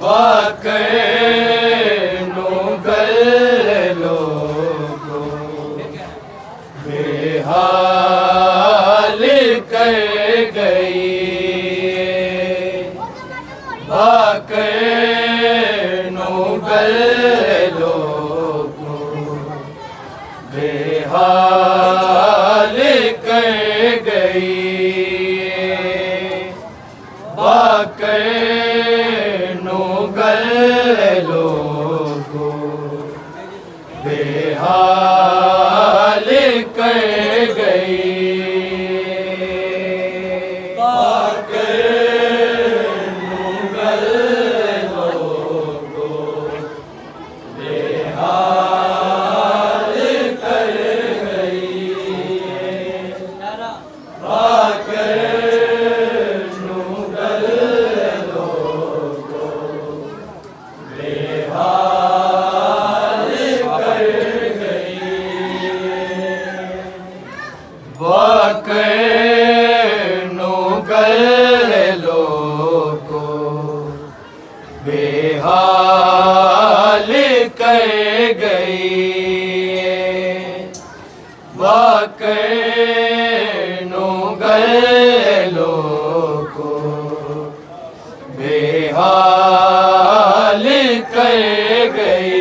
वाकई गल लोगो बेहाल कर गई। वाकई गल लोगो बेहाल कर गई। वाकई गल लोगो बेहाल कर गई। वाकई गल लोगो बेहाल कर गई। वाकई गल लोगो बेहाल कर गई।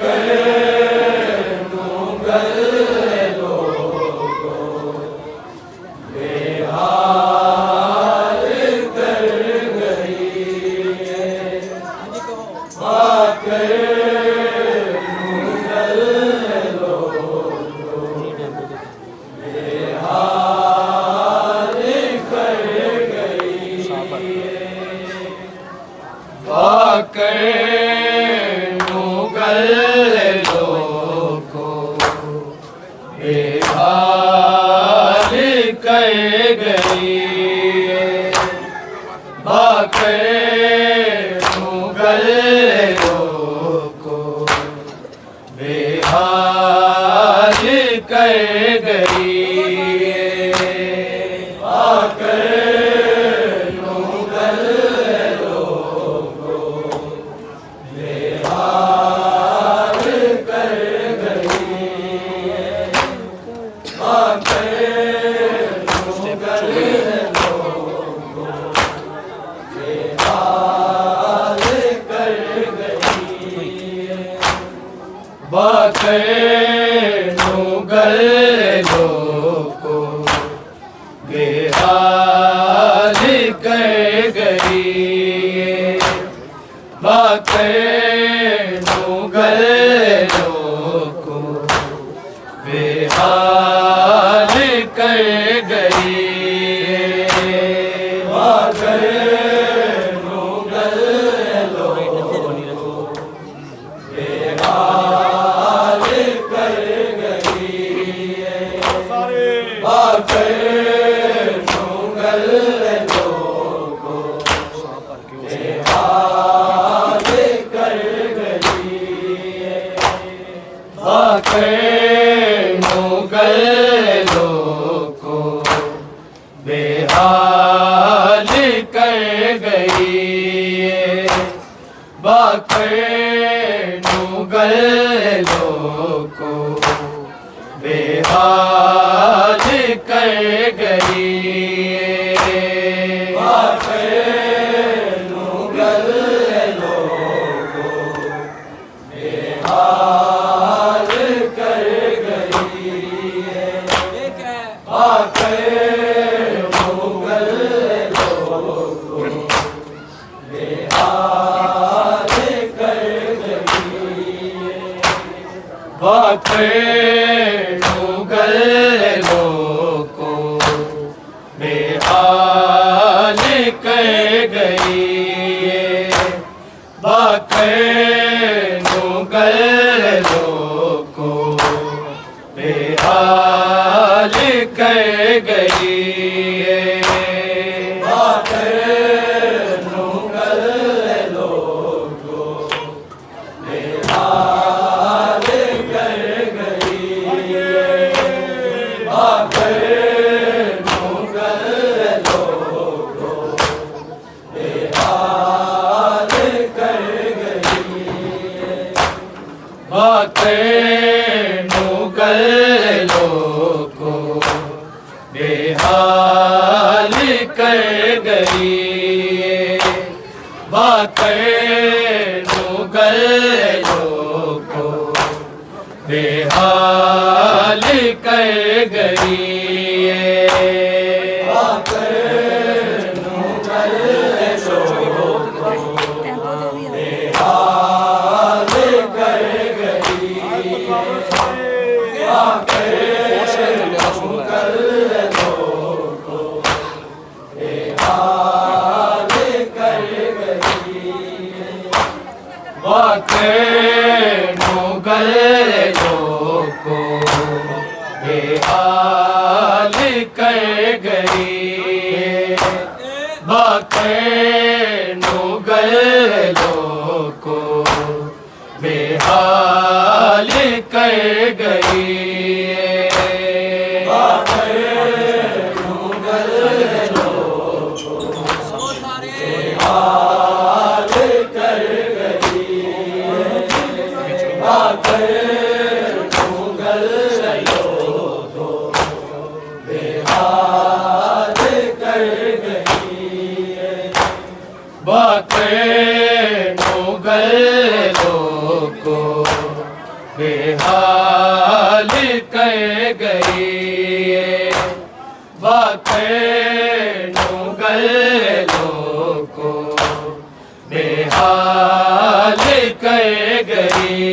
वाकई गल लोगो बेहाल कर गई। वाकई गल लोगो बेहाल कर गई। वाकई गल लोगो बेहाल कर गई। वाकई गल लोगो बेहाल कर गई। वाकई गल लोगो बेहाल कर गई। वाकई गल लोगो बेहाल कर गई। वाकई गल लोगो बेहाल कर गई। वाकई गल लोगो बेहाल कर गई। गई बाकर नुगल लोको बेहाल कर गई बाकर नुगल लोको बेहाल कर गई बाकर नुगल लोको बेहाल कर गई बाकर नुगल लोको बेहाल कर गई बाकर नुगल लोको बेहाल कर गई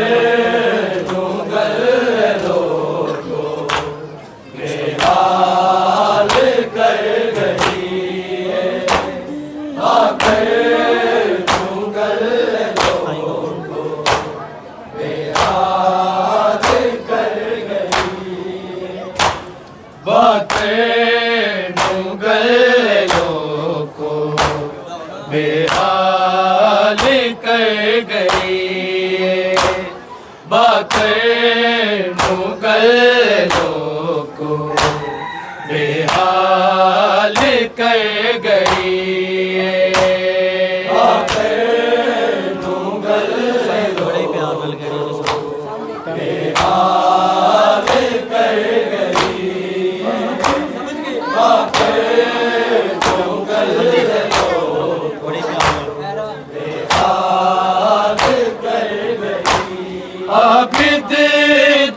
बाकर नुगल लोको बेहाल कर गई बाकर नुगल लोको बेहाल कर गई आबिद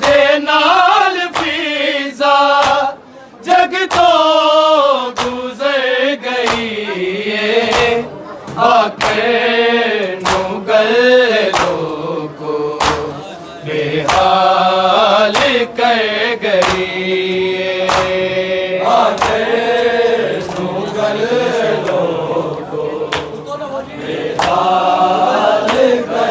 दे नाल फीजा जग तो गुजर गई बाकर नुगल लोको बेहाल कर गई बाकर नुगल लोको बेहाल कर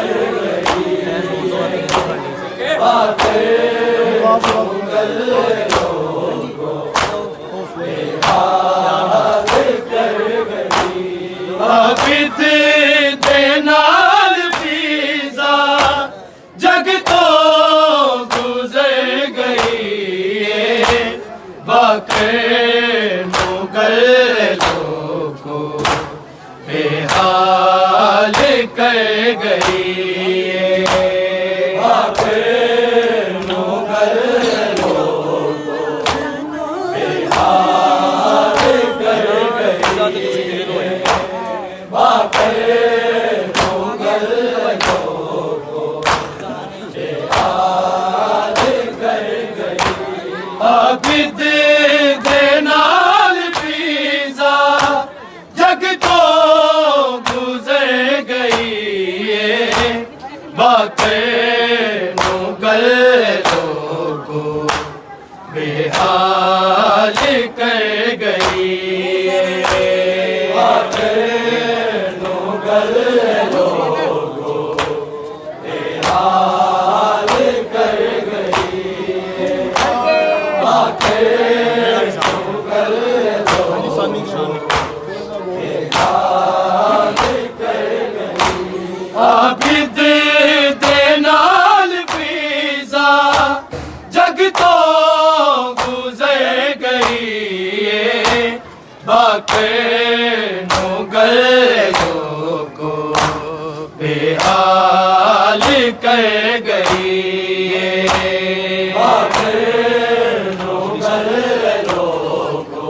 आबिद दे नाल फीजा जग तो गुजर गई बाकर नुगल लोको बेहाल कर गई आबिद दे नाल फीजा जग तो गुजर गई बाकर नुगल लोको बेहाल कर गई बाकर नुगल लोको बेहाल कर गई आबिद दे नाल फीजा जग तो गुजर गई बाकर नुगल लोको बेहाल कर गई बाकर नुगल लोको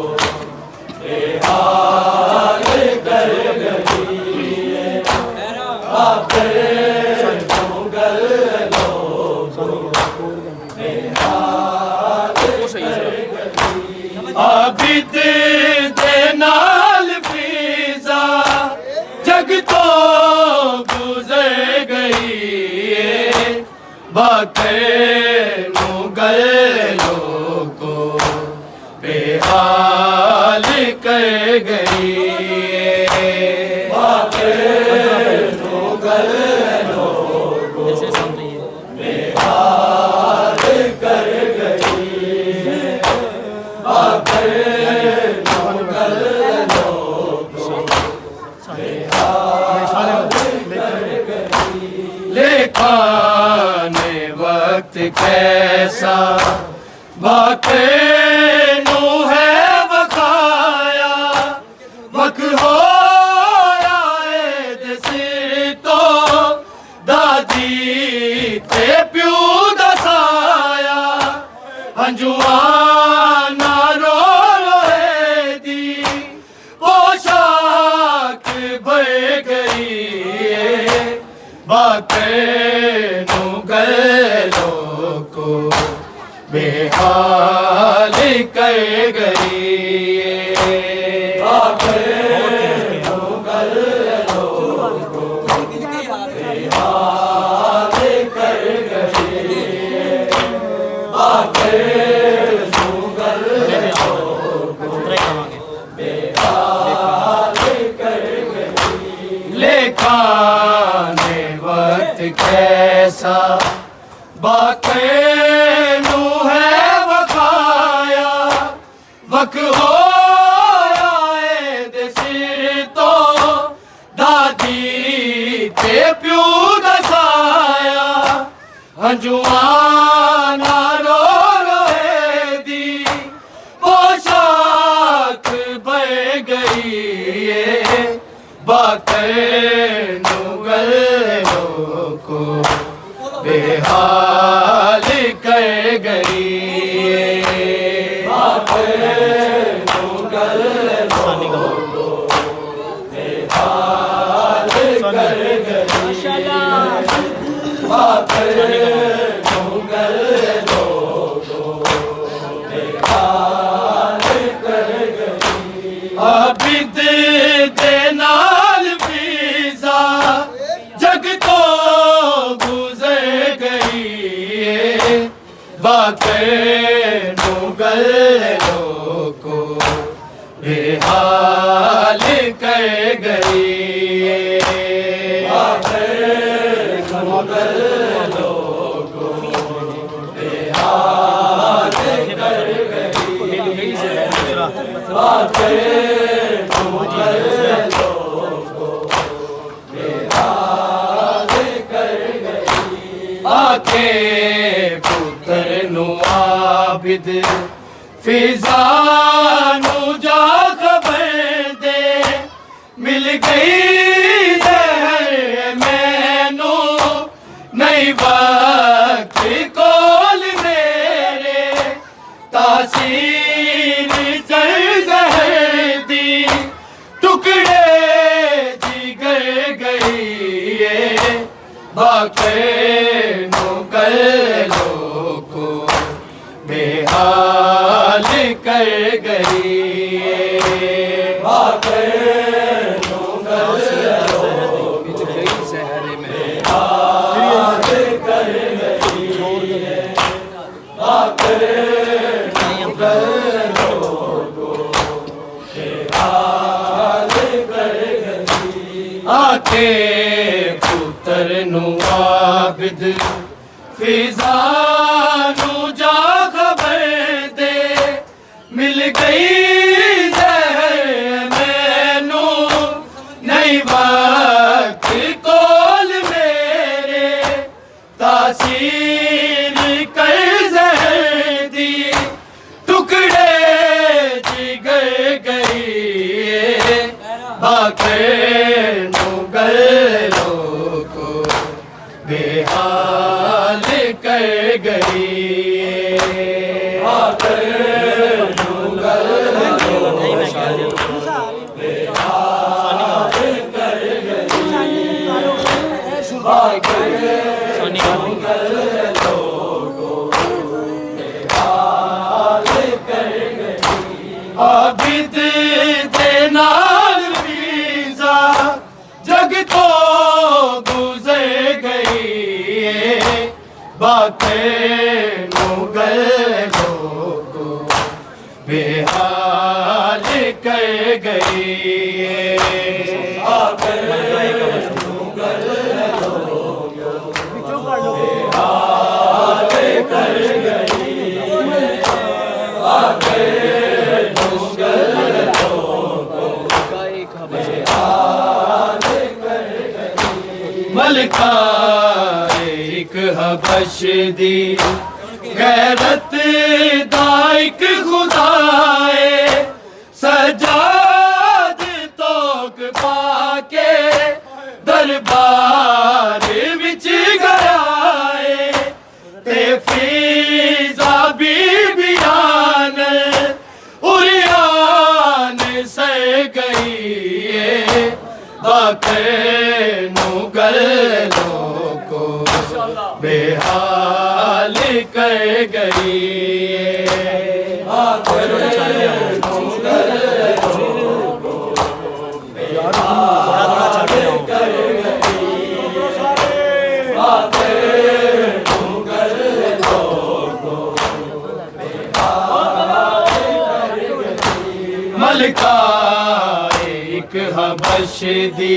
आबिद दे नाल फीजा जग तो गुजर गई बाके मुगल लोगो बेहाल कर गई बाके मुगल लोगो बेहाल कर गई बाके मुगल लोगो बेहाल कर गई लेखा ने वक्त कैसा बाके नू है बखाया वक हो आए दे सिर तो दादी ते प्यू दसाया हंजुआना रो रोए दी पोशाक बह गई बाके नू गलो को बेहाल कर गई बाके नू गलो को बेहाल कर गई बाके नू गलो को बेहाल कर गई लेखा ने वक्त कैसा बाके नू है बखाया वक हो आए दे सिर तो दादी ते प्यू दसाया हंजुआना रो रोए दी पोशाक बह गई बाके नू गलो को बेहाल कर गई बाके नू गलो को बेहाल कर गई बाके नू गलो को बेहाल कर गई आबिद दे नाल फीजा जग तो गुजर गई बाके नू गलो को बेहाल कर गई बाके नू गलो को बेहाल कर गई बाके नू गलो को बेहाल कर गई आके पुत्र नु आबिद फिजा नू जा खबर दे मिल गई जहर मैनू नहीं वक्त कोल मेरे तासीर चल जहर दी टुकड़े जिगर गई बाके नू गलो को बेहाल कर गई बाके नू गलो को बेहाल कर गई बाके नू गलो को बेहाल कर गई आके पुत्र नु आबिद फिजा नू जा खबर दे मिल गई जहर मैनू नहीं वक्त कोल मेरे तासीर कर जहर दी टुकड़े जिगर गई बाके नू गलो को बेहाल कर गई बाके नू गलो को बेहाल कर गई बाके नू गलो को बेहाल कर गई आबिद दे नाल वीज़ा जग तो गुज़र गई बातें मुगल लोगो बेहाल कर गई मुगल लोगो बेहाल कर गई मलका एक हबश दी गैरत दाइक खुदाए सजाद तोक पाके दरबार विच गयाए ते फीज़ा बीबियान उरियान से गई बाक़े मुगल लोगो बेहाल कर गई बाक़े मुगल लोगो बेहाल कर गई बाक़े मुगल लोगो मलका एक हबश दी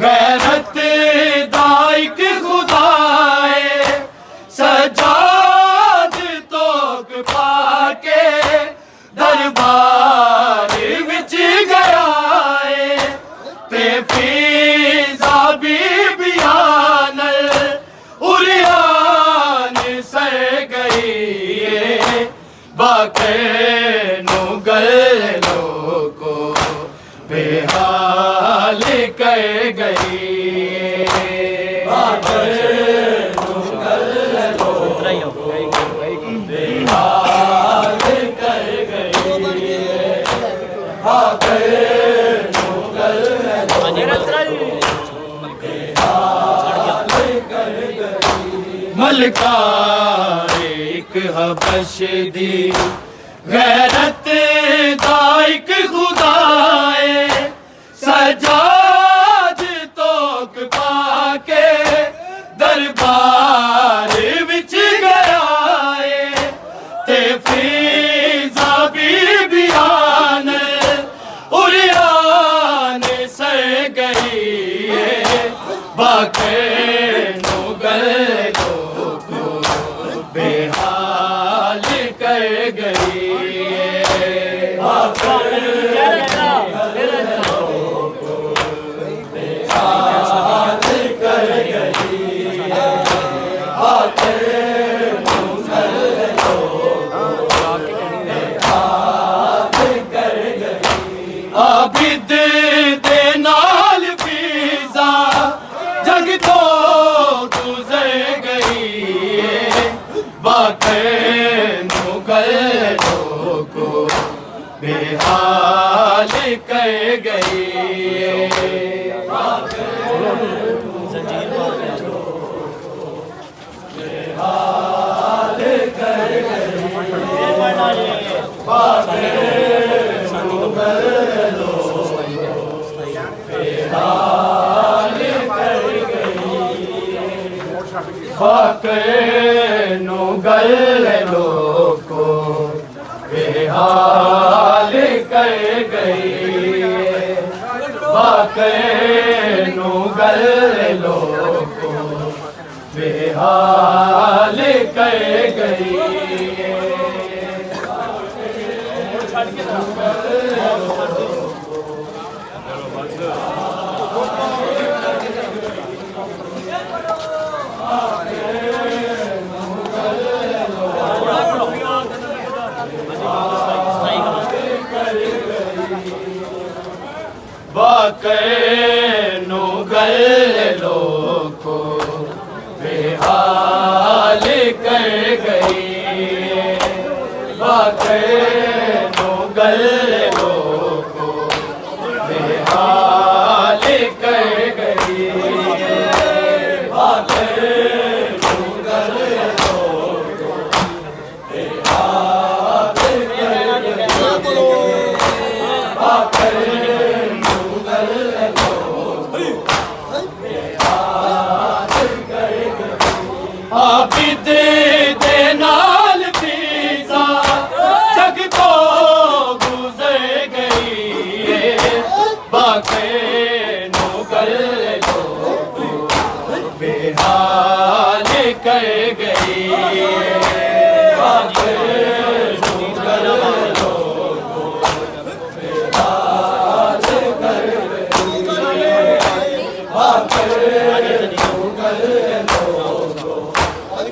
गैरत दाइक खुदाए सजाद तोक पाके दरबार विच गयाए ते फीज़ा बीबियान उरियान से गई बाक़े मुगल लोगो बेहाल कर गई बाक़े मुगल लोगो बेहाल कर गई बाक़े मुगल मलका एक हबश दी गैरत दाइक खुदाए सजाद तोक पाके दरबार विच गयाए ते फीज़ा बीबियान उरियान से गई बाक़े मुगल लोगो बेहाल कर गई आबिद दे नाल वीज़ा जग तो गुज़र गई बाक़े मुगल लोगो बेहाल कर गई बेहाल कर गई बाक़े मुगल बाक़े मुगल लोगो बेहाल कर गई बाक़े मुगल लोगो बेहाल कर गई बाक़े मुगल लोगो बेहाल कर गई बाक़े मुगल लोगो बेहाल कर गई बाक़े मुगल लोगो बेहाल कर गई बाके मुगल लोगों बेहाल कर गई बाके मुगल लोगों बेहाल कर गई बाके मुगल लोगों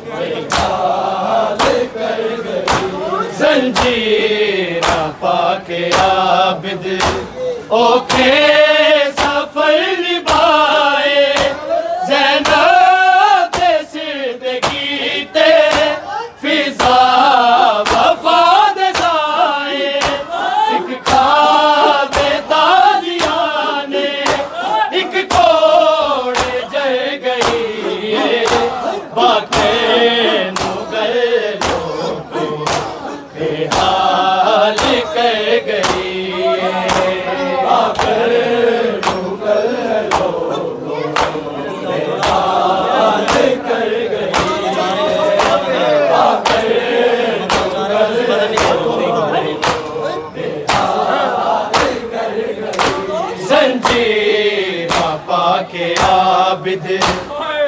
बेहाल कर गई जंजीर पाके आबिद ओके सफर निभाए ज़ैनब दे सिरदगी ते फिजा वफा दे जाए एक खाबे ताजियाने एक कोड़े जल गई बाके मुगल लोगों बेहाल कर गई के आबिद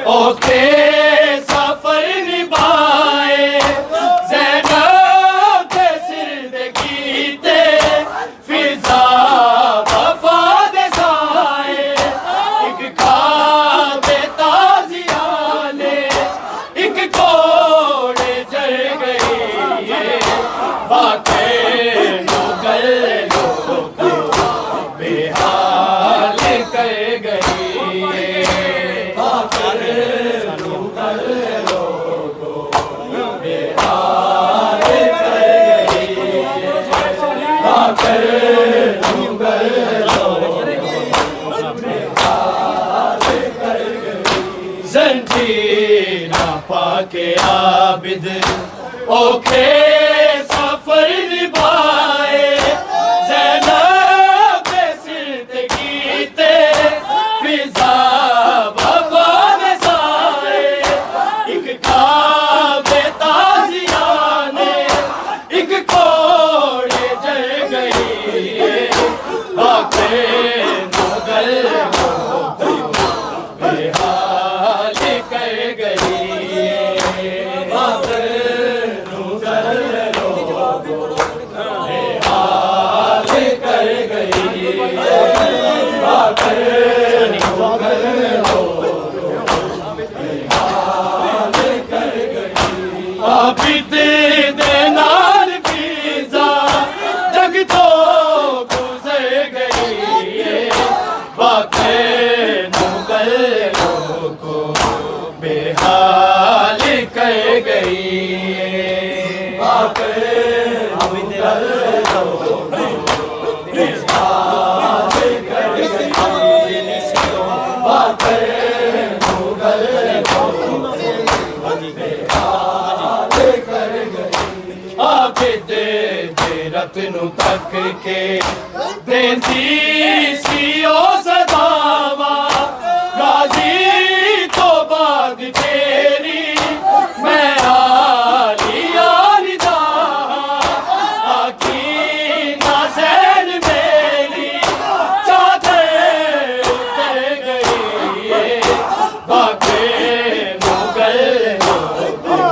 ओके सफर निभाए ज़ैनब दे सिरदगी ते फिजा वफा दे जाए एक खाबे ताजियाने एक कोड़े जल गई बाके मुगल लोगों बेहाल कर गई जंजीर पाके आबिद ओके सफर निभाए ज़ैनब दे सिरदगी ते फिजा वफा दे जाए एक खाबे ताजियाने एक कोड़े जल गई बाके मुगल लोगों बेहाल कर गई बाके मुगल लोगों बेहाल कर गई बाके मुगल लोगों बेहाल कर गई आबिद दे नाल फिजा जग तो गुजर गई बाके मुगल लोगों बेहाल कर गई बाके मुगल लोगों बेहाल कर गई बाके मुगल लोगों बेहाल कर गई आबिद दे रत्न तक के देंदी सी ओ सदावा गाजी तो बाद तेरी मैं आली आलिदा आखी नाज़ैन मेरी चादर उतर गई बाके मुगल लोगों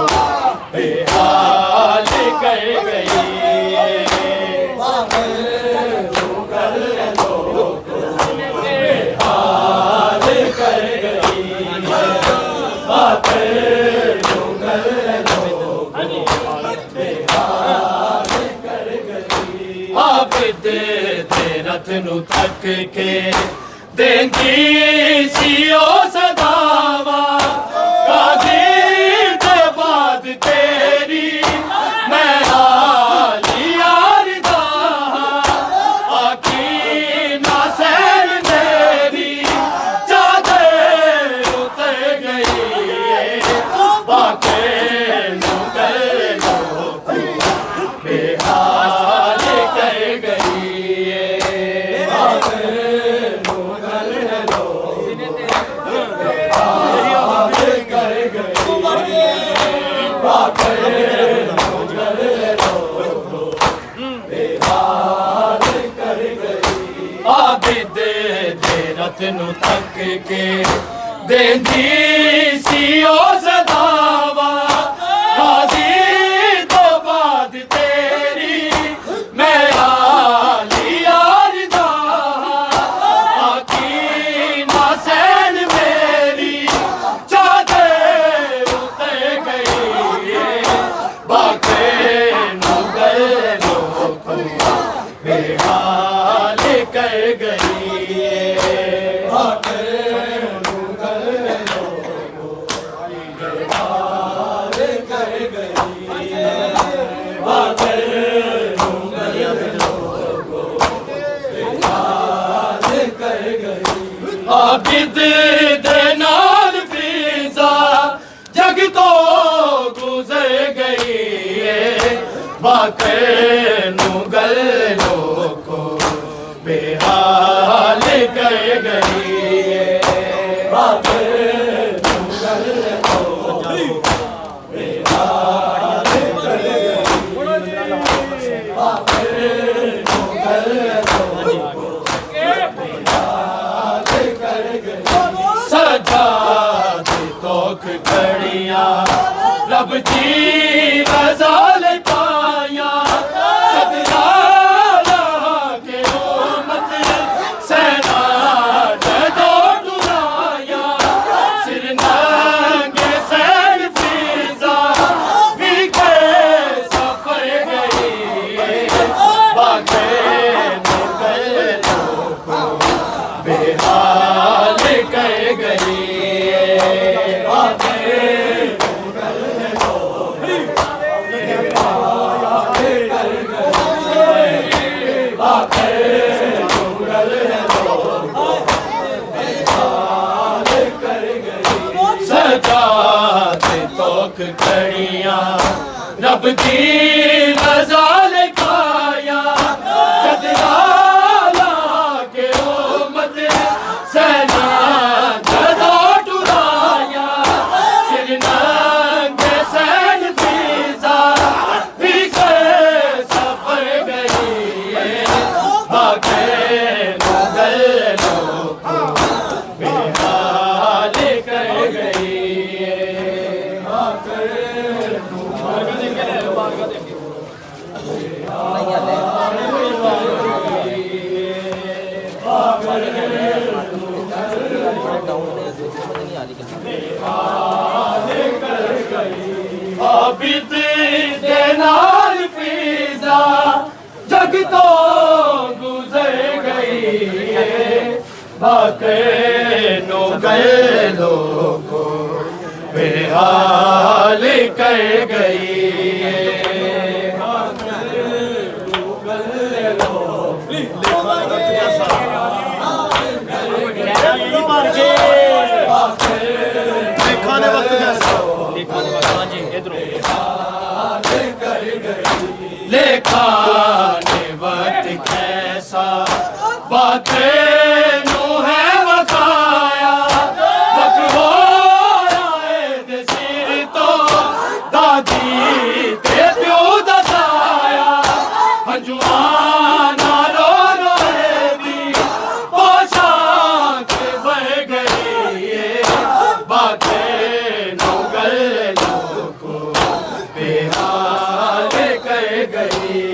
बेहाल कर गई बाके मुगल लोगों बेहाल कर गई बाके मुगल लोगों बेहाल कर गई आबिद दे रत्न तक के देंगी सी ओ सदावा गाजी दे बाद तेरी मैं आली आलिदा आखी नाज़ैन मेरी चादर उतर गई बाके मुगल लोगों बेहाल कर गई बाके मुगल लोगों बेहाल आबिद दे रत नू तक के देंदी सी ओ सदावा गाजी तो बाद तेरी मैं आली यारदा आकी ना सैन मेरी चादर उते गई बाके नू गलो बेहाल कर गई आबिद दे नाल फिजा जग तो गुजर गई बाके नू गलो को बेहाल कर गई बाके नू गलो बेहाल कर गई बाके नू गलो सजाद तोख घड़ियां रब जी रज़ा ले पाया कदराला के उम्मत सेना जदो डुराया सिर नंगे सैर फिजा भी के सफर गई बाके निकलो बेहाल कर गई सजाते तोख घड़ियां रब जी रज़ा ले पाया कदराला के उम्मत सेना जदो डुराया सिर नंगे सैन फिजा भी कर सफर गई बाके नू गलो बेहाल कर गई आबिद दे नाल फिजा जग तो गुजर गई बाके नू गलो को बेहाल कर गई लेखाने वक्त कैसा बातें नू है वकाया वक हो आए दे सिर तो दादी ते प्यो दसाया हंजुआना रो रोए दी पोशाक बह गई बातें नू गलो को बेहाल कर गई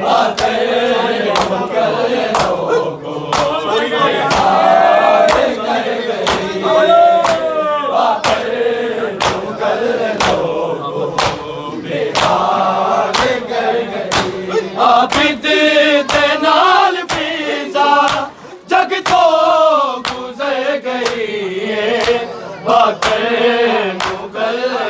बातें नू गलो को बेहाल कर गई बातें नू गलो को बेहाल कर गई आबिद दे नाल फिजा जग तो गुजर गई बातें नू गलो